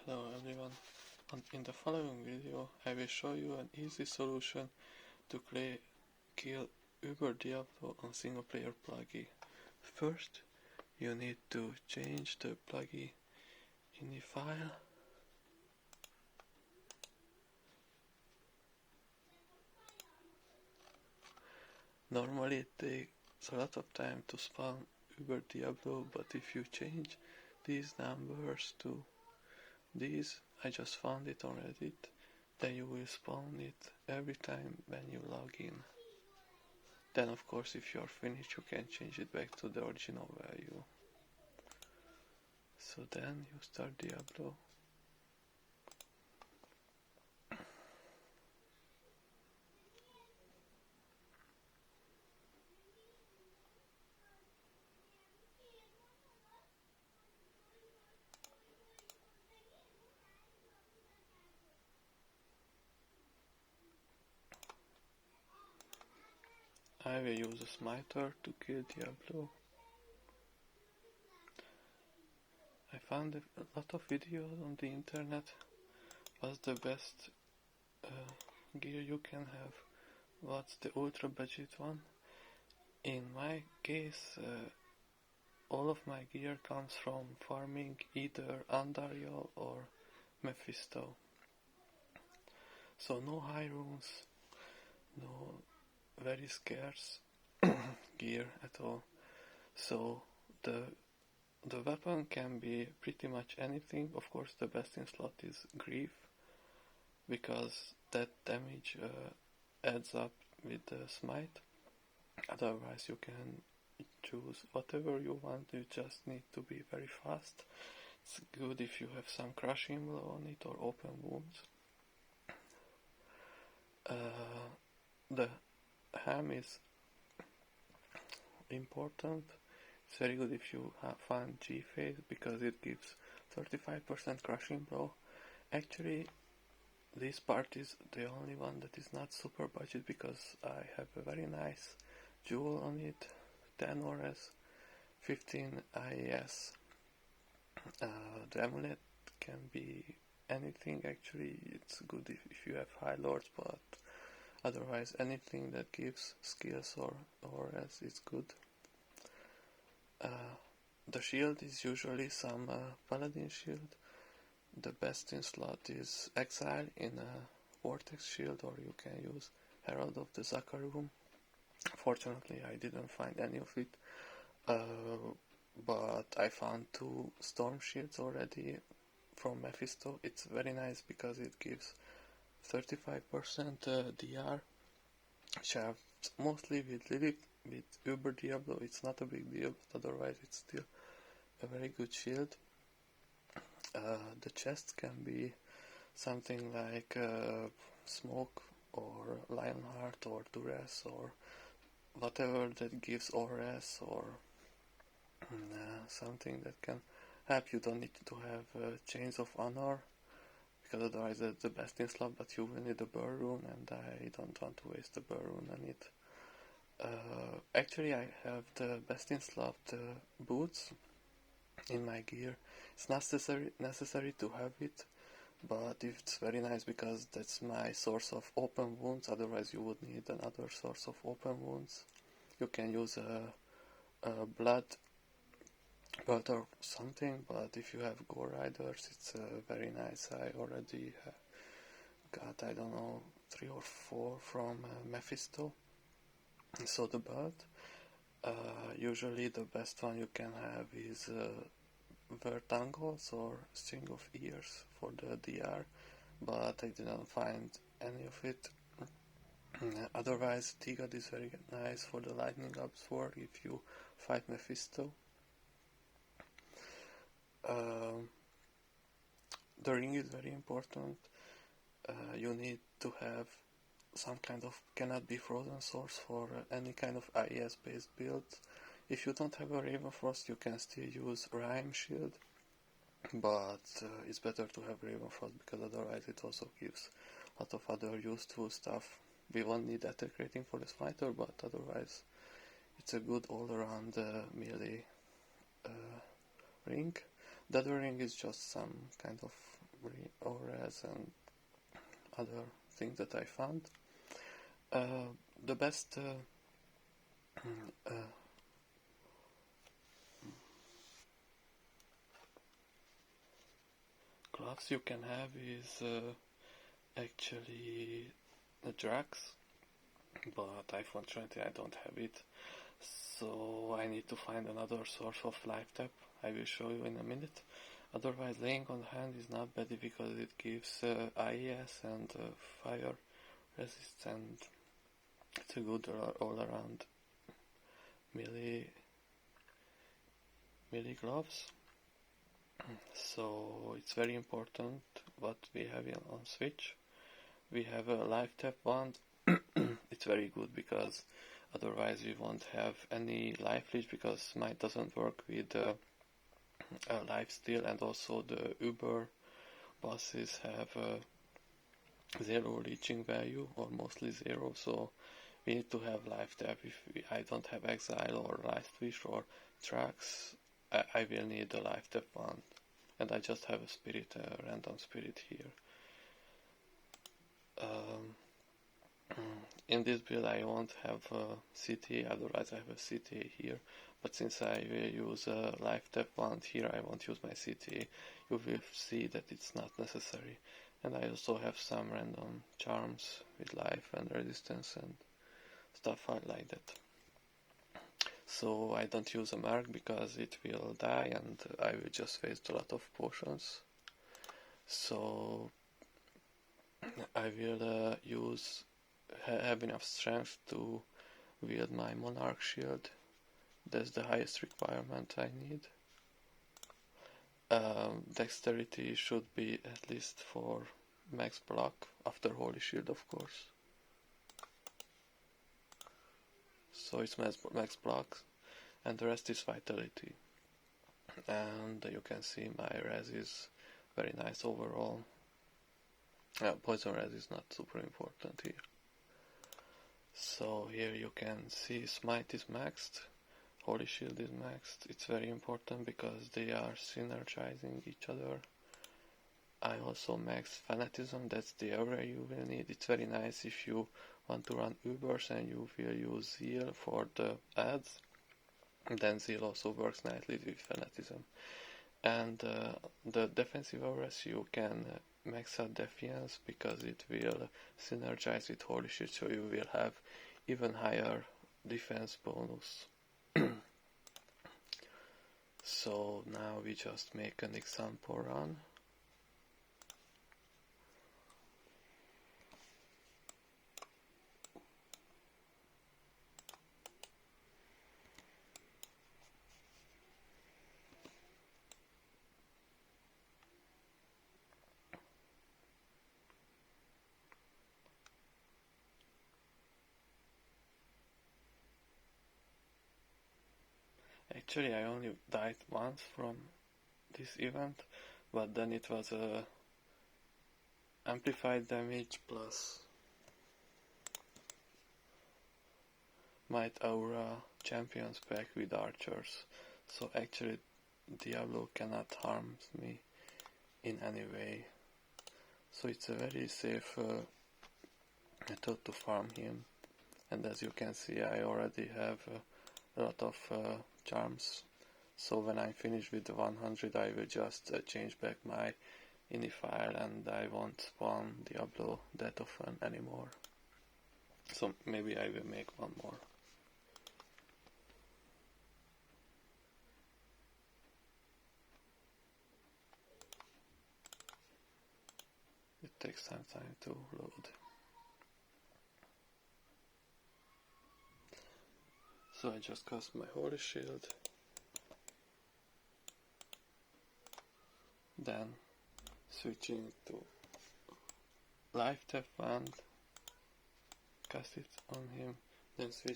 Hello everyone, and in the following video I will show you an easy solution to kill Uber Diablo on single player Plugy. First you need to change the Plugy ini file. Normally it takes a lot of time to spawn Uber Diablo, but if you change these numbers to these, I just found it on Reddit, then you will spawn it every time when you log in. Then of course if you're finished you can change it back to the original value. So then you start Diablo. I will use a smiter to kill Diablo. I found a lot of videos on the internet. What's the best gear you can have? What's the ultra budget one? In my case, all of my gear comes from farming either Andariel or Mephisto. So no high runes, no very scarce gear at all. So the weapon can be pretty much anything. Of course the best in slot is Grief, because that damage adds up with the smite. Otherwise you can choose whatever you want, you just need to be very fast. It's good if you have some crushing blow on it or open wounds. The ham is important. It's very good if you find G phase because it gives 35% crushing blow. Actually, this part is the only one that is not super budget because I have a very nice jewel on it, 10 ORS, 15 IAS. The amulet can be anything actually. It's good if you have high lords, but otherwise anything that gives skills or ORS is good. The shield is usually some paladin shield. The best in slot is Exile in a Vortex shield, or you can use Herald of the Zakarum. Fortunately I didn't find any of it, but I found 2 storm shields already from Mephisto. It's very nice because it gives 35% DR, which I have mostly with Lilith. With Uber Diablo it's not a big deal, but otherwise it's still a very good shield. The chest can be something like Smoke or Lionheart or Duress or whatever that gives ORS or something that can help. You don't need to have Chains of Honor because otherwise that's the best in slot, but you will need a burn rune and I don't want to waste the burn rune on it. Actually I have the best in slot boots in my gear. It's not necessary to have it, but it's very nice because that's my source of open wounds. Otherwise you would need another source of open wounds. You can use a blood or something, but if you have Gore Riders it's very nice. I already got, I don't know, 3 or 4 from Mephisto. So the belt, usually the best one you can have is Vertangles or String of Ears for the DR, but I didn't find any of it. Otherwise Tigad is very nice for the lightning up sword if you fight Mephisto. The ring is very important. You need to have some kind of cannot be frozen source for any kind of IES based build. If you don't have a Ravenfrost you can still use Rhyme Shield, but it's better to have Ravenfrost because otherwise it also gives a lot of other useful stuff. We won't need attack rating for the fighter, but otherwise it's a good all around melee ring. Dithering is just some kind of ores and other things that I found. The best gloves you can have is actually the drugs, but unfortunately I don't have it, so I need to find another source of life tap. I will show you in a minute. Otherwise, laying on hand is not bad because it gives IES and fire resist, and it's a good all-around melee gloves. So it's very important what we have on Switch. We have a life tap wand. It's very good because otherwise we won't have any life leech, because mine doesn't work with life steal, and also the Uber bosses have zero leeching value, or mostly zero, so we need to have life tap. If I don't have exile or life leech or tracks, I will need a life tap wand, and I just have a spirit, a random spirit here. In this build I won't have a CTA, otherwise I have a CTA here, but since I will use a life tap wand here, I won't use my CTA. You will see that it's not necessary. And I also have some random charms with life and resistance and stuff like that. So I don't use a mark because it will die and I will just waste a lot of potions. So I will have enough strength to wield my Monarch Shield. That's the highest requirement I need. Dexterity should be at least for max block, after Holy Shield of course. So it's max block, and the rest is Vitality. And you can see my res is very nice overall. Poison res is not super important here. So here you can see Smite is maxed, Holy Shield is maxed. It's very important because they are synergizing each other. I also maxed Fanatism, that's the area you will need. It's very nice if you want to run Ubers and you will use Zeal for the ads. Then Zeal also works nicely with Fanatism. And the defensive auras you can max out Defiance because it will synergize with Holy Shield, so you will have even higher defense bonus. So now we just make an example run. Actually, I only died once from this event, but then it was amplified damage plus Might Aura Champions pack with archers. So actually Diablo cannot harm me in any way. So it's a very safe method to farm him. And as you can see, I already have a lot of charms. So when I'm finished with the 100, I will just change back my ini file, and I won't spawn Diablo that often anymore. So maybe I will make one more. It takes some time to load. So I just cast my Holy Shield. Then switching to Life Tap Wand, cast it on him, then switch